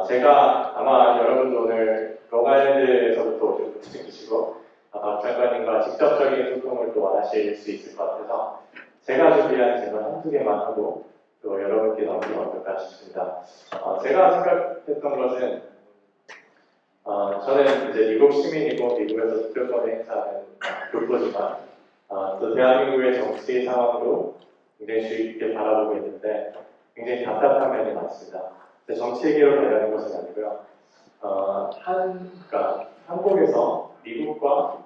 제가 아마 여러분도 오늘 롱아일랜드에서부터 오신 분들이시고 박 장관님과 직접적인 소통을 또 원하실 수 있을 것 같아서 제가 준비한 질문 한두 개만 하고 또 여러분께 넘기면 어떨까 싶습니다. 제가 생각했던 것은 저는 이제 미국 시민이고 미국에서 주권을 행사하는 교포지만 또 대한민국의 정치 상황도 굉장히 주의 깊게 바라보고 있는데 굉장히 답답한 면이 많습니다. 정치 얘기로 가려는 것은 아니고요. 그러니까 한국에서 미국과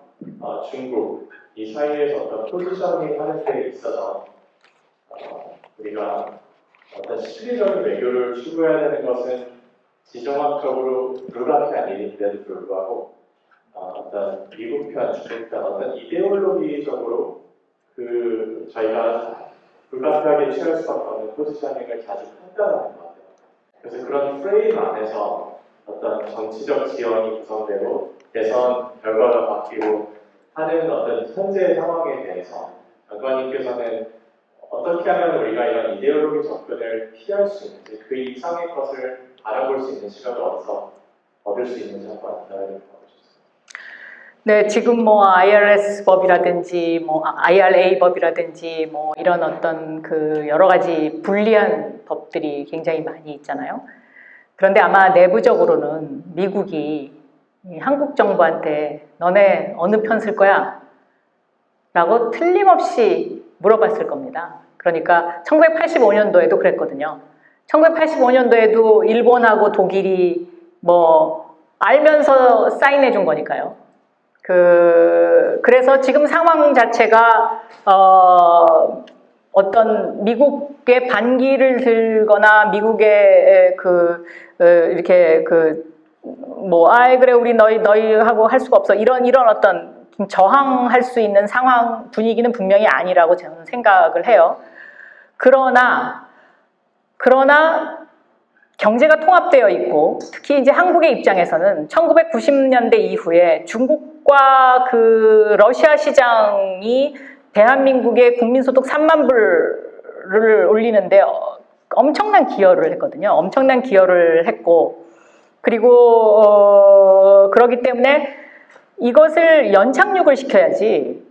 중국 이 사이에서 어떤 포지셔닝 하는 데 있어서 우리가 어떤 실리적인 외교를 추구해야 되는 것은 지정학적으로 불가피한 일인데도 불구하고 어떤 미국 편, 중국 편 어떤 이데올로기적으로 저희가 불가피하게 취할 수밖에 없는 포지셔닝을 자주 판단하는 것 같아요. 그래서 그런 프레임 안에서 어떤 정치적 지형이 구성되고 대선 결과가 바뀌고 하는 어떤 현재 상황에 대해서 장관님께서는 어떻게 하면 우리가 이런 이데올로기 접근을 피할 수 있는지 그 이상의 것을 알아볼 수 있는 시각을 어디서 얻을 수 있는지 한번 알아보셨습니다. 네, 지금 뭐 IRS 법이라든지 뭐 IRA 법이라든지 뭐 이런 어떤 그 여러 가지 불리한 법들이 굉장히 많이 있잖아요. 그런데 아마 내부적으로는 미국이 한국 정부한테 너네 어느 편 쓸 거야? 라고 틀림없이 물어봤을 겁니다. 그러니까 1985년도에도 그랬거든요. 1985년도에도 일본하고 독일이 뭐 알면서 사인해 준 거니까요. 그래서 지금 상황 자체가 어떤 미국의 반기를 들거나 미국의 이렇게 그래 우리 너희하고 할 수가 없어 이런 어떤 저항할 수 있는 상황 분위기는 분명히 아니라고 저는 생각을 해요. 그러나 경제가 통합되어 있고 특히 이제 한국의 입장에서는 1990년대 이후에 중국과 그 러시아 시장이 대한민국의 국민소득 3만 불을 올리는데 엄청난 기여를 했거든요. 엄청난 기여를 했고 그리고 그렇기 때문에 이것을 연착륙을 시켜야지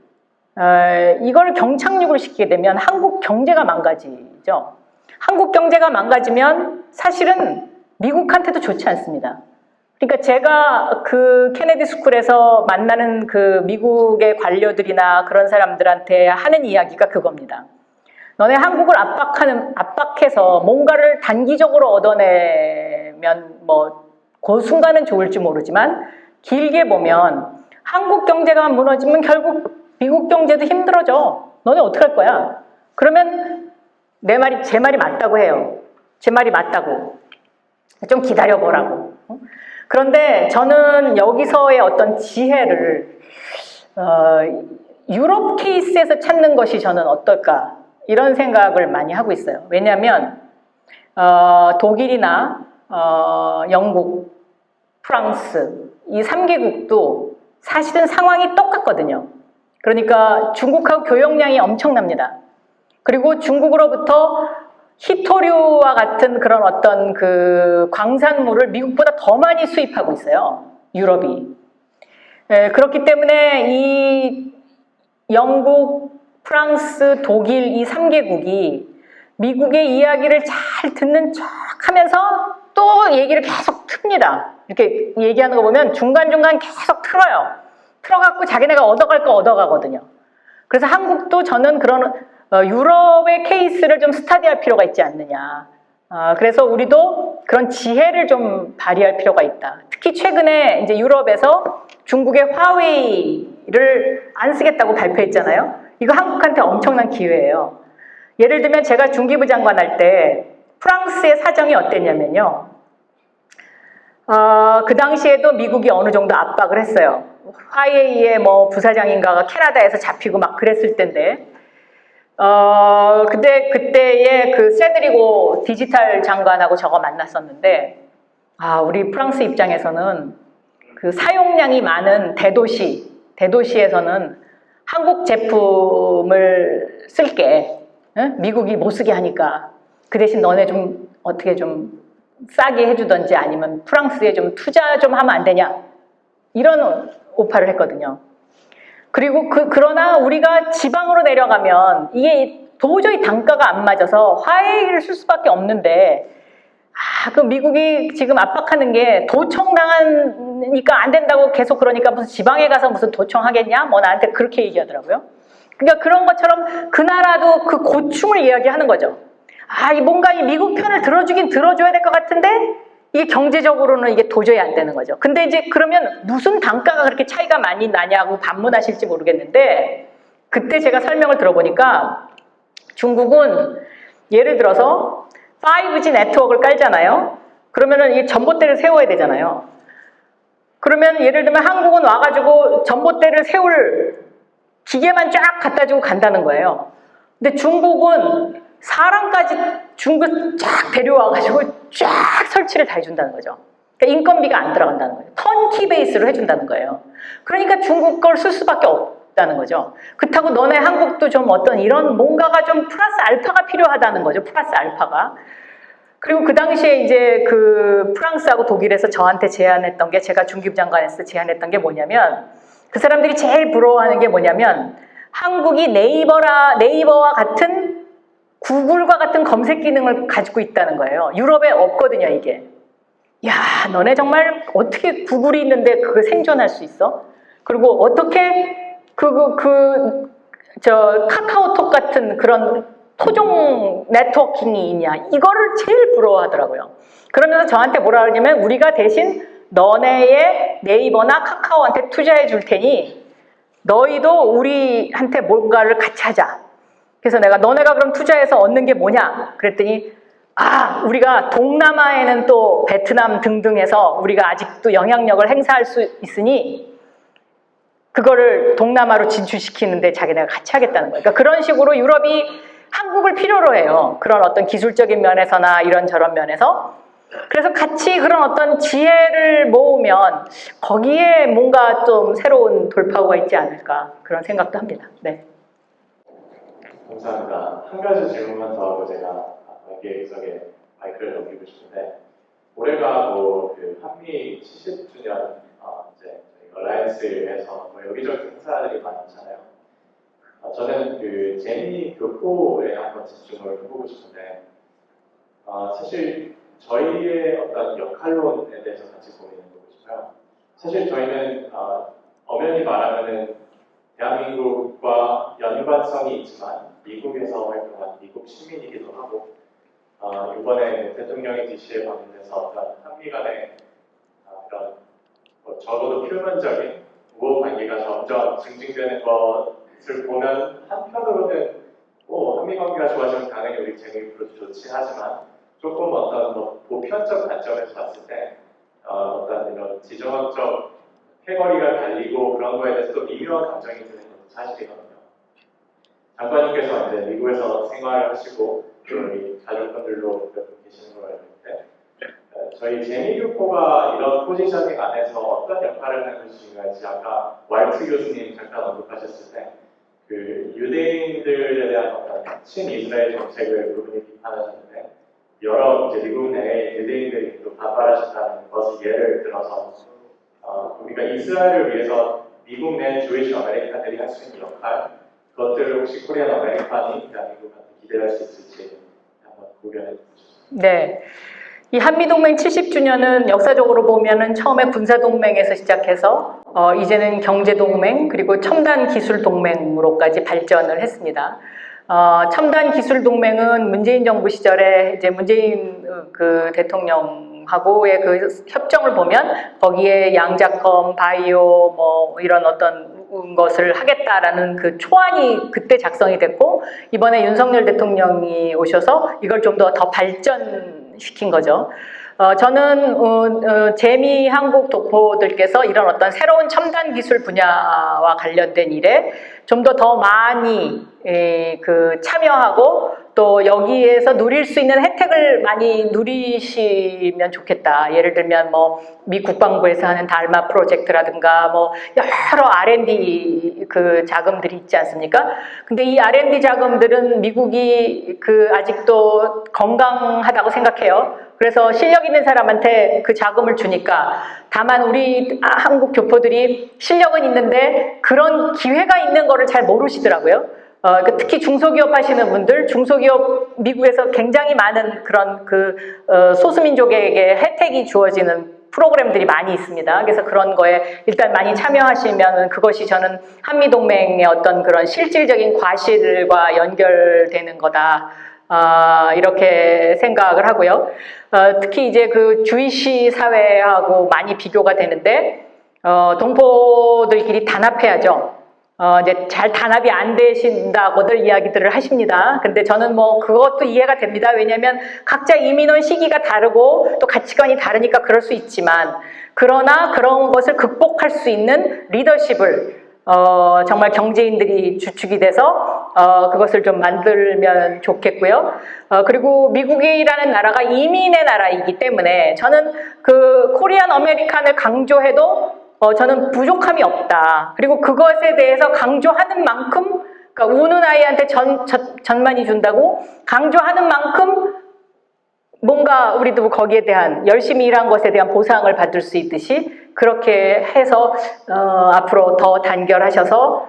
이걸 경착륙을 시키게 되면 한국 경제가 망가지죠. 한국 경제가 망가지면 사실은 미국한테도 좋지 않습니다. 그러니까 제가 그 케네디 스쿨에서 만나는 그 미국의 관료들이나 그런 사람들한테 하는 이야기가 그겁니다. 너네 한국을 압박해서 뭔가를 단기적으로 얻어내면 뭐 그 순간은 좋을지 모르지만 길게 보면 한국 경제가 무너지면 결국 미국 경제도 힘들어져. 너네 어떡할 거야? 그러면 제 말이 맞다고 해요. 제 말이 맞다고. 좀 기다려보라고. 그런데 저는 여기서의 어떤 지혜를 유럽 케이스에서 찾는 것이 저는 어떨까 이런 생각을 많이 하고 있어요. 왜냐하면 독일이나 영국, 프랑스 이 3개국도 사실은 상황이 똑같거든요. 그러니까 중국하고 교역량이 엄청납니다. 그리고 중국으로부터 희토류와 같은 그런 어떤 그 광산물을 미국보다 더 많이 수입하고 있어요. 유럽이. 그렇기 때문에 이 영국, 프랑스, 독일 이 3개국이 미국의 이야기를 잘 듣는 척 하면서 또 얘기를 계속 틉니다. 이렇게 얘기하는 거 보면 중간중간 계속 틀어요. 틀어갖고 자기네가 얻어갈 거 얻어가거든요. 그래서 한국도 저는 그런 유럽의 케이스를 좀 스터디할 필요가 있지 않느냐. 그래서 우리도 그런 지혜를 좀 발휘할 필요가 있다. 특히 최근에 이제 유럽에서 중국의 화웨이를 안 쓰겠다고 발표했잖아요. 이거 한국한테 엄청난 기회예요. 예를 들면 제가 중기부 장관 할 때 프랑스의 사정이 어땠냐면요. 그 당시에도 미국이 어느 정도 압박을 했어요. 화웨이의 뭐 부사장인가가 캐나다에서 잡히고 막 그랬을 텐데 그때의 그 세드리고 디지털 장관하고 저거 만났었는데 우리 프랑스 입장에서는 그 사용량이 많은 대도시에서는 한국 제품을 쓸게. 응? 미국이 못 쓰게 하니까. 그 대신 너네 좀 어떻게 좀 싸게 해주던지 아니면 프랑스에 좀 투자 좀 하면 안 되냐 이런 오파를 했거든요. 그리고 그러나 우리가 지방으로 내려가면 이게 도저히 단가가 안 맞아서 화해를 쓸 수밖에 없는데 그 미국이 지금 압박하는 게 도청당하니까 안 된다고 계속 그러니까 무슨 지방에 가서 무슨 도청하겠냐? 뭐 나한테 그렇게 얘기하더라고요. 그러니까 그런 것처럼 그 나라도 그 고충을 이야기하는 거죠. 뭔가 이 미국 편을 들어주긴 들어줘야 될 것 같은데 이게 경제적으로는 이게 도저히 안 되는 거죠. 근데 이제 그러면 무슨 단가가 그렇게 차이가 많이 나냐고 반문하실지 모르겠는데 그때 제가 설명을 들어보니까 중국은 예를 들어서 5G 네트워크를 깔잖아요. 그러면은 이 전봇대를 세워야 되잖아요. 그러면 예를 들면 한국은 와가지고 전봇대를 세울 기계만 쫙 갖다 주고 간다는 거예요. 근데 중국은 사람까지 중국 쫙 데려와가지고 쫙 설치를 다 해준다는 거죠. 그러니까 인건비가 안 들어간다는 거예요. 턴키 베이스로 해준다는 거예요. 그러니까 중국 걸 쓸 수밖에 없다는 거죠. 그렇다고 너네 한국도 좀 어떤 이런 뭔가가 좀 플러스 알파가 필요하다는 거죠. 플러스 알파가. 그리고 그 당시에 이제 그 프랑스하고 독일에서 저한테 제안했던 게 제가 중기부 장관에서 제안했던 게 뭐냐면 그 사람들이 제일 부러워하는 게 뭐냐면 한국이 네이버와 같은 구글과 같은 검색 기능을 가지고 있다는 거예요. 유럽에 없거든요, 이게. 야, 너네 정말 어떻게 구글이 있는데 그거 생존할 수 있어? 그리고 어떻게 카카오톡 같은 그런 토종 네트워킹이 있냐? 이거를 제일 부러워하더라고요. 그러면서 저한테 뭐라 그러냐면 우리가 대신 너네의 네이버나 카카오한테 투자해 줄 테니 너희도 우리한테 뭔가를 같이 하자. 그래서 내가 너네가 그럼 투자해서 얻는 게 뭐냐? 그랬더니 우리가 동남아에는 또 베트남 등등해서 우리가 아직도 영향력을 행사할 수 있으니 그거를 동남아로 진출시키는데 자기네가 같이 하겠다는 거예요. 그러니까 그런 식으로 유럽이 한국을 필요로 해요. 그런 어떤 기술적인 면에서나 이런저런 면에서. 그래서 같이 그런 어떤 지혜를 모으면 거기에 뭔가 좀 새로운 돌파구가 있지 않을까 그런 생각도 합니다. 네. 감사합니다. 한 가지 질문만 더 하고 제가 기획석에 마이크를 넘기고 싶은데 올해가 그 한미 70주년 이제 얼라이언스에서 여기저기 행사들이 많잖아요. 저는 그 재미 교포에 한번 집중을 해보고 싶은데 사실 저희의 어떤 역할론에 대해서 같이 고민해보고 싶어요. 사실 저희는 엄연히 말하면은 대한민국과 연관성이 있지만 미국에서 활동한 미국 시민이기도 하고 이번에 대통령의 지시에 반응해서 어떤 한미 간의 그런 적어도 표면적인 우호 관계가 점점 증진되는 것을 보면 한편으로는 한미 관계가 좋아지면 당연히 우리 재미로 좋지 하지만 조금 어떤 보편적 관점에서 봤을 때 어떤 이런 지정학적 해거리가 달리고 그런 거에 대해서 또 미묘한 감정이 드는 것도 사실이거든요. 장관님께서 이제 미국에서 생활을 하시고 우리 가족분들도 몇 분 계시는 걸로 알고 있는데 저희 재미교포가 이런 포지셔닝 안에서 어떤 역할을 하는 것이 중요할지 아까 왈트 교수님 잠깐 언급하셨을 때 그 유대인들에 대한 어떤 친이스라엘 정책을 그분이 비판하셨는데 여러 이제 미국 내에 유대인들이 또 반발하셨다는 것을 예를 들어서 우리가 이스라엘을 위해서 미국 내 주이시 아메리칸들이 할 수 있는 역할 그것들을 혹시 코리안 아메리칸이 대한민국한테 기대할 수 있을지 한번 고려해 주시죠. 네. 이 한미동맹 70주년은 역사적으로 보면은 처음에 군사동맹에서 시작해서 이제는 경제동맹 그리고 첨단기술동맹으로까지 발전을 했습니다. 첨단기술동맹은 문재인 정부 시절에 이제 문재인 그 대통령하고의 그 협정을 보면 거기에 양자컴, 바이오 뭐 이런 어떤 것을 하겠다라는 그 초안이 그때 작성이 됐고 이번에 윤석열 대통령이 오셔서 이걸 좀 더 발전시킨 거죠. 저는 재미 한국 독보들께서 이런 어떤 새로운 첨단 기술 분야와 관련된 일에 좀 더 많이 참여하고 또 여기에서 누릴 수 있는 혜택을 많이 누리시면 좋겠다. 예를 들면 뭐 미 국방부에서 하는 달마 프로젝트라든가 뭐 여러 R&D 그 자금들이 있지 않습니까? 근데 이 R&D 자금들은 미국이 그 아직도 건강하다고 생각해요. 그래서 실력 있는 사람한테 그 자금을 주니까, 다만 우리 한국 교포들이 실력은 있는데 그런 기회가 있는 거를 잘 모르시더라고요. 특히 중소기업 하시는 분들, 중소기업 미국에서 굉장히 많은 그런 소수민족에게 혜택이 주어지는 프로그램들이 많이 있습니다. 그래서 그런 거에 일단 많이 참여하시면 그것이 저는 한미동맹의 어떤 그런 실질적인 과실과 연결되는 거다. 이렇게 생각을 하고요. 특히 이제 그 주이시 사회하고 많이 비교가 되는데, 동포들끼리 단합해야죠. 이제 잘 단합이 안 되신다고들 이야기들을 하십니다. 근데 저는 뭐 그것도 이해가 됩니다. 왜냐하면 각자 이민 온 시기가 다르고 또 가치관이 다르니까 그럴 수 있지만, 그러나 그런 것을 극복할 수 있는 리더십을 정말 경제인들이 주축이 돼서 그것을 좀 만들면 좋겠고요. 그리고 미국이라는 나라가 이민의 나라이기 때문에 저는 그 코리안 아메리칸을 강조해도 저는 부족함이 없다. 그리고 그것에 대해서 강조하는 만큼, 그러니까 우는 아이한테 전만이 준다고 강조하는 만큼 뭔가 우리도 거기에 대한 열심히 일한 것에 대한 보상을 받을 수 있듯이 그렇게 해서 앞으로 더 단결하셔서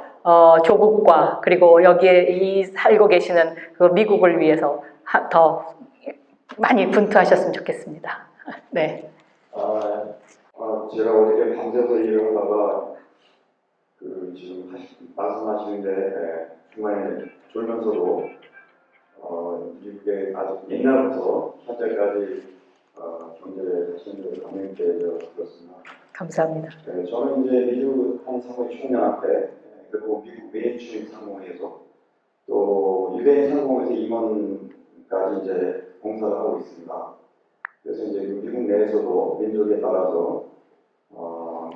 조국과 그리고 여기에 살고 계시는 그 미국을 위해서 더 많이 분투하셨으면 좋겠습니다. 네. 제가 어저께 밤새서 일을 하다가 지금 말씀하시는데 중간에 졸면서도 미국에 아주 옛날부터 현재까지 경제에 하시는 걸 감명있게 들었습니다. 감사합니다. 네, 저는 이제 미주 한 상무의 총연합회, 그리고 미국 메인스트림 상무에서 또 유대인 상무에서 임원까지 이제 봉사를 하고 있습니다. 그래서 이제 미국 내에서도 민족에 따라서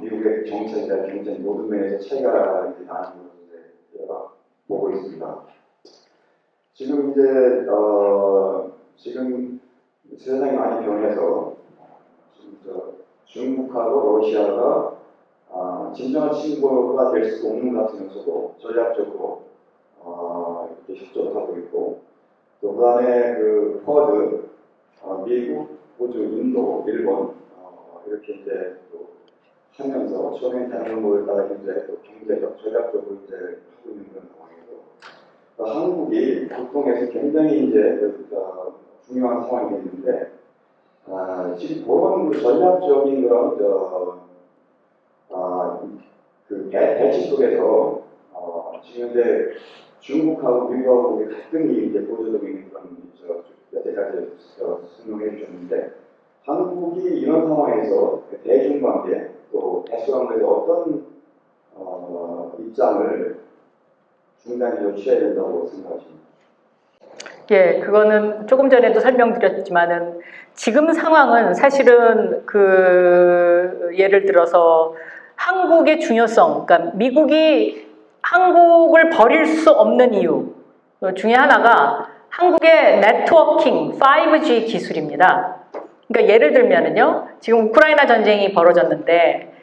미국의 정책이나 경제 모든 면에서 차이가 이제 나는 것을 제가 보고 있습니다. 지금 이제 지금 세상이 많이 변해서 지금 중국하고 러시아가 진정한 친구가 될 수 없는 것 같으면서도 전략적으로 이렇게 협조를 하고 있고, 또 그다음에 그 쿼드 미국, 호주, 인도, 일본 이렇게 이제 또 하면서 처음엔 대한민국에 따라 이제 또 경제적, 전략적으로 이제 하고 있는 그런 상황에서 한국이 국동에서 굉장히 이제 중요한 상황이 있는데 지금 그런 전략적인 그런 그 배치 속에서 지금 이제 중국하고 미국하고 갈등이 이제 보여지고 있는 그런 여태까지 설명해 주셨는데, 한국이 이런 상황에서 대중관계 또 대수관계에서 어떤 입장을 중단적으로 취해야 된다고 생각하십니까? 예, 그거는 조금 전에도 설명드렸지만은 지금 상황은 사실은 예를 들어서 한국의 중요성, 그러니까 미국이 한국을 버릴 수 없는 이유 중에 하나가 한국의 네트워킹 5G 기술입니다. 그러니까 예를 들면은요, 지금 우크라이나 전쟁이 벌어졌는데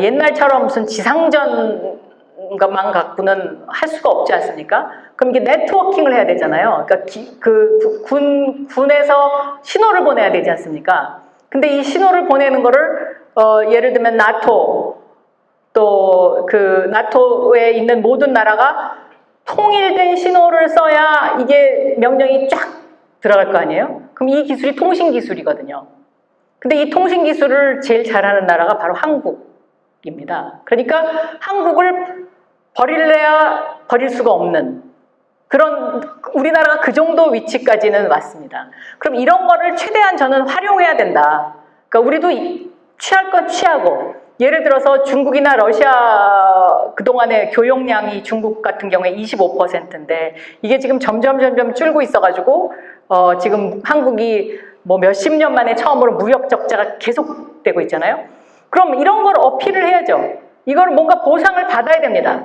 옛날처럼 무슨 지상전만 갖고는 할 수가 없지 않습니까? 그럼 이게 네트워킹을 해야 되잖아요. 그러니까 군에서 신호를 보내야 되지 않습니까? 근데 이 신호를 보내는 거를 예를 들면 나토, 또 나토에 있는 모든 나라가 통일된 신호를 써야 이게 명령이 쫙 들어갈 거 아니에요? 그럼 이 기술이 통신 기술이거든요. 근데 이 통신 기술을 제일 잘하는 나라가 바로 한국입니다. 그러니까 한국을 버릴래야 버릴 수가 없는 그런, 우리나라가 그 정도 위치까지는 왔습니다. 그럼 이런 거를 최대한 저는 활용해야 된다. 그러니까 우리도 취할 건 취하고, 예를 들어서 중국이나 러시아 그동안의 교역량이 중국 같은 경우에 25%인데 이게 지금 점점 줄고 있어가지고 지금 한국이 뭐 몇십 년 만에 처음으로 무역 적자가 계속되고 있잖아요. 그럼 이런 걸 어필을 해야죠. 이걸 뭔가 보상을 받아야 됩니다.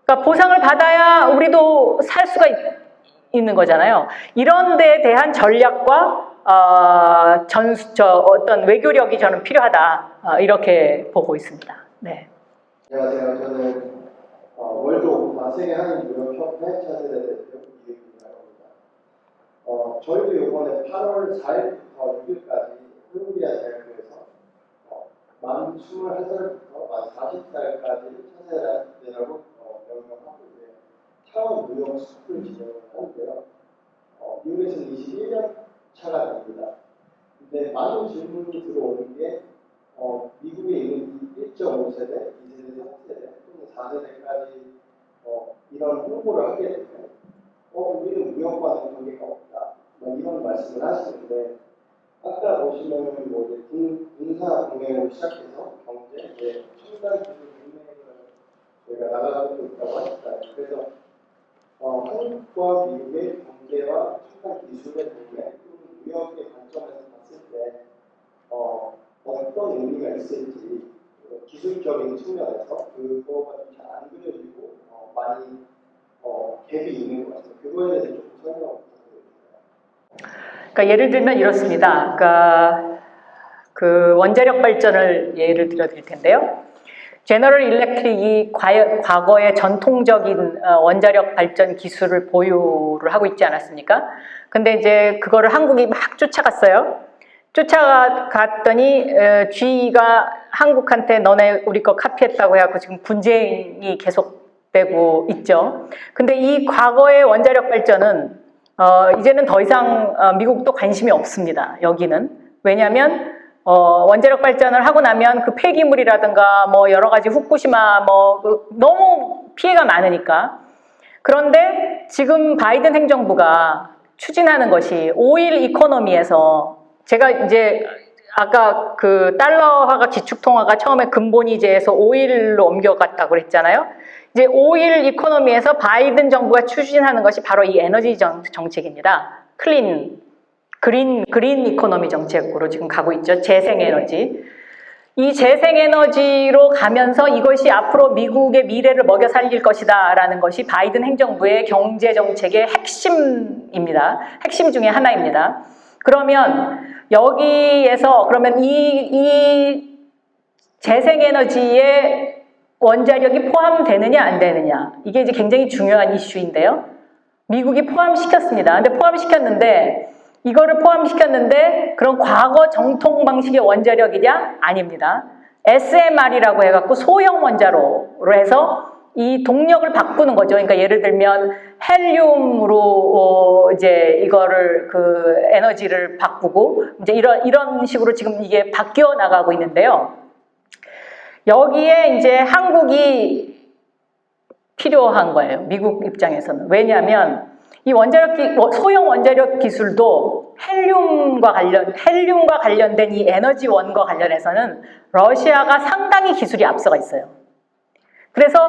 그러니까 보상을 받아야 우리도 살 수가 있는 거잖아요. 이런 데에 대한 전략과 어떤 외교력이 저는 필요하다. 이렇게 보고 있습니다. 네. 안녕하세요. 저는 월드 세계 한인무역협회 차세대 대표 이규민이라고 합니다. 저희도 이번에 8월 4일부터 6일까지 콜롬비아 대학교에서 만 21살부터 만 40살까지 차세대라고 명명하고 이제 차원 무역 스쿨 진행을 하는데요. 미국에서는 21년 차가 됩니다. 근데 많은 질문이 들어오는 게 미국에 있는 1.5세대, 2세대, 3세대 또는 4세대까지 이런 홍보를 하게 되면 우리는 무역과는 관계가 없다. 이런 말씀을 하시는데 아까 보시면 뭐 이제 군사 동맹으로 시작해서 경제, 첨단 기술 동맹을 저희가 나가고 있다고 하셨잖아요. 그래서 한국과 미국의 경제와 첨단 기술의 동맹, 무역의 관점에서 봤을 때 어떤 의미가 있을지 기술적인 측면에서 그거가 좀 잘 안 그려지고 많이 갭이 있는 것 같아요. 그거에 대해서 좀 설명 부탁드립니다. 그러니까 예를 들면 이렇습니다. 그러니까 그 원자력 발전을 예를 들어 드릴 텐데요. 제너럴 일렉트릭이 과거의 전통적인 원자력 발전 기술을 보유를 하고 있지 않았습니까? 근데 이제 그거를 한국이 막 쫓아갔어요. 쫓아갔더니 GE가 한국한테 너네 우리 거 카피했다고 해갖고 지금 분쟁이 계속되고 있죠. 근데 이 과거의 원자력 발전은 이제는 더 이상 미국도 관심이 없습니다. 여기는. 왜냐하면 원자력 발전을 하고 나면 그 폐기물이라든가 뭐 여러 가지 후쿠시마 너무 피해가 많으니까. 그런데 지금 바이든 행정부가 추진하는 것이 오일 이코노미에서 제가 이제 아까 그 달러화가 기축통화가 처음에 근본이제에서 오일로 옮겨갔다고 그랬잖아요. 이제 오일 이코노미에서 바이든 정부가 추진하는 것이 바로 이 에너지 정책입니다. 그린 이코노미 정책으로 지금 가고 있죠. 재생에너지. 이 재생에너지로 가면서 이것이 앞으로 미국의 미래를 먹여 살릴 것이다 라는 것이 바이든 행정부의 경제정책의 핵심입니다. 핵심 중에 하나입니다. 그러면 여기에서 그러면 이 재생에너지에 원자력이 포함되느냐 안 되느냐 이게 이제 굉장히 중요한 이슈인데요. 미국이 포함시켰습니다. 근데 포함시켰는데 이거를 포함시켰는데 그런 과거 정통 방식의 원자력이냐? 아닙니다. SMR이라고 해갖고 소형 원자로로 해서 이 동력을 바꾸는 거죠. 그러니까 예를 들면 헬륨으로 이제 이거를 그 에너지를 바꾸고 이제 이런 식으로 지금 이게 바뀌어 나가고 있는데요. 여기에 이제 한국이 필요한 거예요. 미국 입장에서는. 왜냐하면 이 소형 원자력 기술도 헬륨과 관련된 이 에너지원과 관련해서는 러시아가 상당히 기술이 앞서가 있어요. 그래서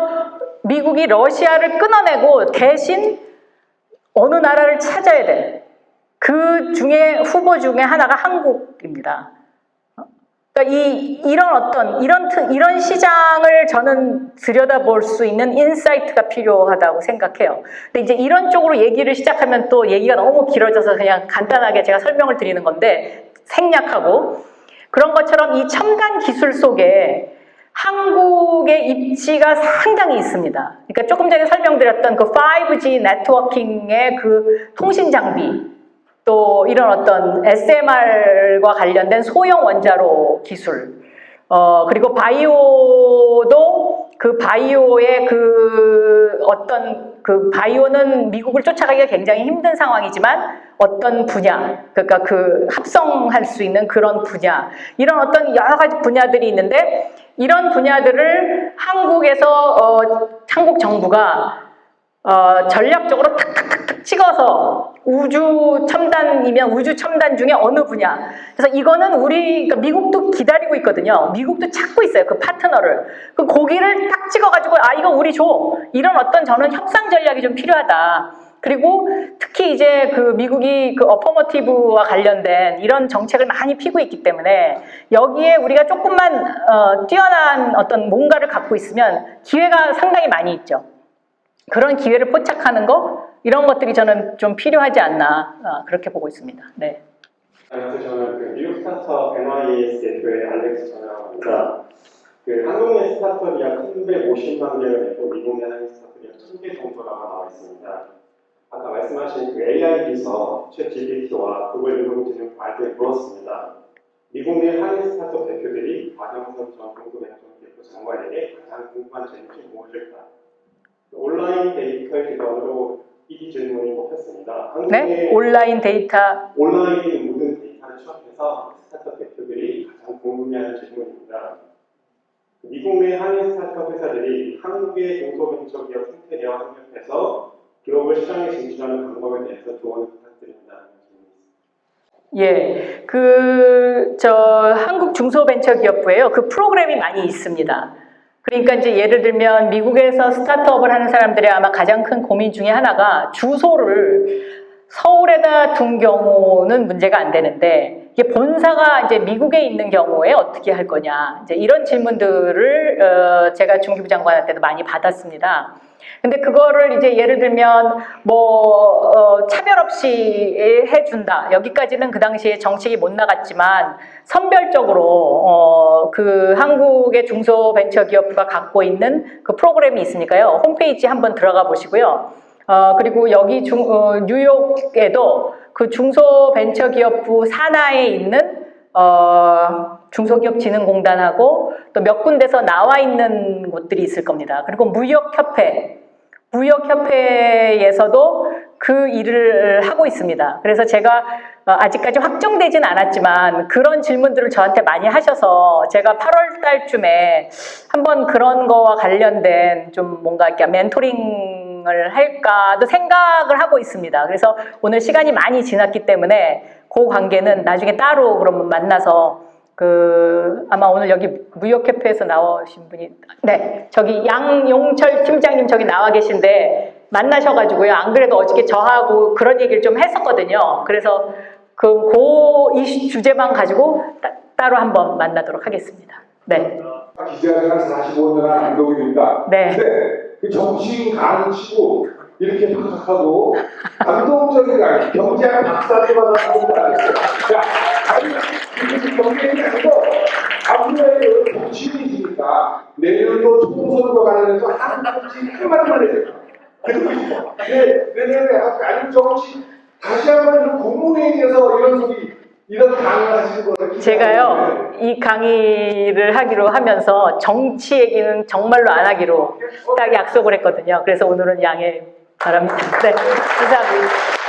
미국이 러시아를 끊어내고 대신 어느 나라를 찾아야 돼. 그 중에 후보 중에 하나가 한국입니다. 그러니까 이런 시장을 저는 들여다볼 수 있는 인사이트가 필요하다고 생각해요. 근데 이제 이런 쪽으로 얘기를 시작하면 또 얘기가 너무 길어져서 그냥 간단하게 제가 설명을 드리는 건데 생략하고 그런 것처럼 이 첨단 기술 속에 한국의 입지가 상당히 있습니다. 그러니까 조금 전에 설명드렸던 그 5G 네트워킹의 그 통신 장비 또 이런 어떤 SMR과 관련된 소형 원자로 기술 그리고 바이오도 그 바이오의 바이오는 미국을 쫓아가기가 굉장히 힘든 상황이지만 어떤 분야 그러니까 그 합성할 수 있는 그런 분야 이런 어떤 여러 가지 분야들이 있는데 이런 분야들을 한국 정부가 전략적으로 탁탁탁탁 찍어서 우주 첨단이면 우주 첨단 중에 어느 분야. 그래서 이거는 그러니까 미국도 기다리고 있거든요. 미국도 찾고 있어요. 그 파트너를. 그 고기를 딱 찍어가지고 이거 우리 줘. 이런 어떤 저는 협상 전략이 좀 필요하다. 그리고 특히 이제 그 미국이 그 어퍼머티브와 관련된 이런 정책을 많이 피고 있기 때문에 여기에 우리가 조금만 뛰어난 어떤 뭔가를 갖고 있으면 기회가 상당히 많이 있죠. 그런 기회를 포착하는 거 이런 것들이 저는 좀 필요하지 않나 그렇게 보고 있습니다. 네. 안녕하세요. 저는 그 미국 스타트업 NYS의 알렉스 전화합니다. 그 한국 내 스타트업이 약 350만 개가 되고 미국 내 한인 스타트업이 약 1000개 정도가 나와 있습니다. 아까 말씀하신 그 AI 비서 챗GPT와 구글 인공지능 발표에 물었습니다. 미국 내 한인 스타트업 대표들이 박영선 전 공동행정기획부 장관에게 가장 궁금한 질문이 무엇일까? 온라인 데이터의 기반으로 이 질문이 뽑혔습니다. 네? 온라인 데이터. 온라인 모든 데이터를 취합해서 스타트업 대표들이 가장 궁금해하는 질문입니다. 미국 내 한인 스타트업 회사들이 한국의 중소벤처기업 생태계와 협력해서 글로벌 시장에 진출하는 방법에 대해서 조언을 부탁드립니다. 예, 한국 중소벤처기업부에요. 그 프로그램이 많이 있습니다. 그러니까 이제 예를 들면 미국에서 스타트업을 하는 사람들의 아마 가장 큰 고민 중에 하나가 주소를 서울에다 둔 경우는 문제가 안 되는데 이게 본사가 이제 미국에 있는 경우에 어떻게 할 거냐 이제 이런 질문들을 제가 중기부 장관한테도 많이 받았습니다. 근데 그거를 이제 예를 들면 차별 없이 해준다 여기까지는 그 당시에 정책이 못 나갔지만 선별적으로 그 한국의 중소벤처기업부가 갖고 있는 그 프로그램이 있으니까요 홈페이지 한번 들어가 보시고요. 그리고 여기 뉴욕에도 그 중소벤처기업부 산하에 있는 중소기업진흥공단하고 또 몇 군데서 나와 있는 곳들이 있을 겁니다. 그리고 무역협회에서도 그 일을 하고 있습니다. 그래서 제가 아직까지 확정되진 않았지만 그런 질문들을 저한테 많이 하셔서 제가 8월 달쯤에 한번 그런 거와 관련된 좀 뭔가 이렇게 멘토링을 할까도 생각을 하고 있습니다. 그래서 오늘 시간이 많이 지났기 때문에 그 관계는 나중에 따로 그러면 만나서 아마 오늘 여기 무역협회에서 나오신 분이 네 저기 양용철 팀장님 저기 나와 계신데 만나셔가지고요. 안 그래도 어저께 저하고 그런 얘기를 좀 했었거든요. 그래서 이 주제만 가지고 따로 한번 만나도록 하겠습니다. 네. 기자생활 45년 한 감독입니다. 네. 근데 그 정치인 가르치고 이렇게 박학하고 감동적인 경제학 박사를 받았다는 줄 알았어요. 자, 아니, 경제학이 아니고 앞으로의 정치인이시니까 내년도 총선거 관련해서 한 마디만 해요. 그리고 아니 정치 다시 한번 국무회의에서 이런 강의를 하시는 거예요. 제가요 이 강의를 하기로 하면서 정치 얘기는 정말로 안 하기로 딱 약속을 했거든요. 그래서 오늘은 양해 바랍니다. 네, 감사합니다.